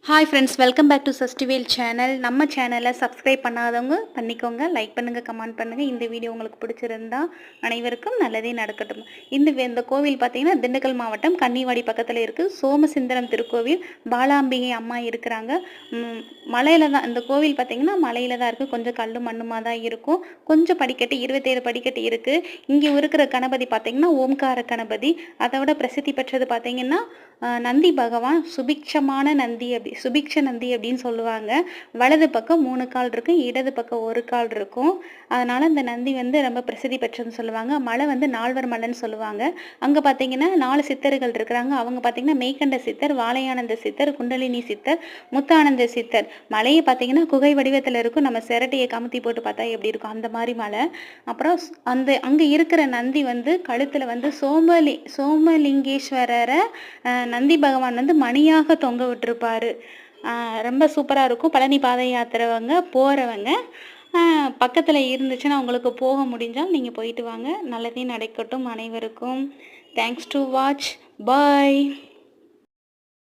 Hi friends, welcome back to Sashtivel channel. நம்ம சேனலை subscribe பண்ணாதவங்க பண்ணிக்கோங்க, லைக் பண்ணுங்கள், கமெண்ட் பண்ணுங்கள். இந்த வீடியோ உங்களுக்கு பிடிச்சிருந்தா அனைவருக்கும் நல்லதே நடக்கட்டும். இந்த கோவில் பார்த்தீங்கன்னா திண்டுக்கல் மாவட்டம் கன்னிவாடி பக்கத்தில் இருக்குது. சோமசுந்தரம் திருக்கோவில். பாலாம்பிகை அம்மா இருக்கிறாங்க. மலையில் தான் இந்த கோவில் பார்த்தீங்கன்னா மலையில் தான் இருக்குது. கொஞ்சம் கல் மண்ணுமாக தான் இருக்கும். கொஞ்சம் படிக்கட்டு 27 படிக்கட்டு இருக்குது. இங்கே இருக்கிற கணபதி பார்த்தீங்கன்னா ஓம்கார கணபதி. அதை விட பிரசித்தி பெற்றது பார்த்தீங்கன்னா நந்தி பகவான் சுபிக்ஷமான நந்தி சுபிக்ஷ நந்தி அப்படின்னு சொல்லுவாங்க. வலது பக்கம் 3 கால் இருக்கும், இடது பக்கம் 1 கால் இருக்கும். அதனால இந்த நந்தி ரொம்ப பிரசித்தி பெற்றதுன்னு சொல்லுவாங்க. மலை நால்வர் மலைன்னு சொல்லுவாங்க. அங்கே பார்த்தீங்கன்னா 4 சித்தர்கள் இருக்கிறாங்க. அவங்க பார்த்தீங்கன்னா மெய்கண்ட சித்தர், வாழையானந்த சித்தர், குண்டலினி சித்தர், முத்தானந்த சித்தர். மலையை பார்த்தீங்கன்னா குகை வடிவத்தில் இருக்கும். நம்ம சிரட்டையை கமுத்தி போட்டு பார்த்தா எப்படி இருக்கும் அந்த மாதிரி மலை. அப்புறம் அங்கே இருக்கிற நந்தி கழுத்தில் சோமலிங்கேஸ்வரரை நந்தி பகவான் மணியாக தொங்க விட்டுருப்பாரு. ரொம்ப சூப்பராக இருக்கும். பழனி பாத யாத்திரைவங்க போகிறவங்க பக்கத்தில் இருந்துச்சுன்னா உங்களுக்கு போக முடிஞ்சால் நீங்கள் போயிட்டு வாங்க. நல்லதே நடக்கட்டும் அனைவருக்கும். Thanks to watch. பாய்.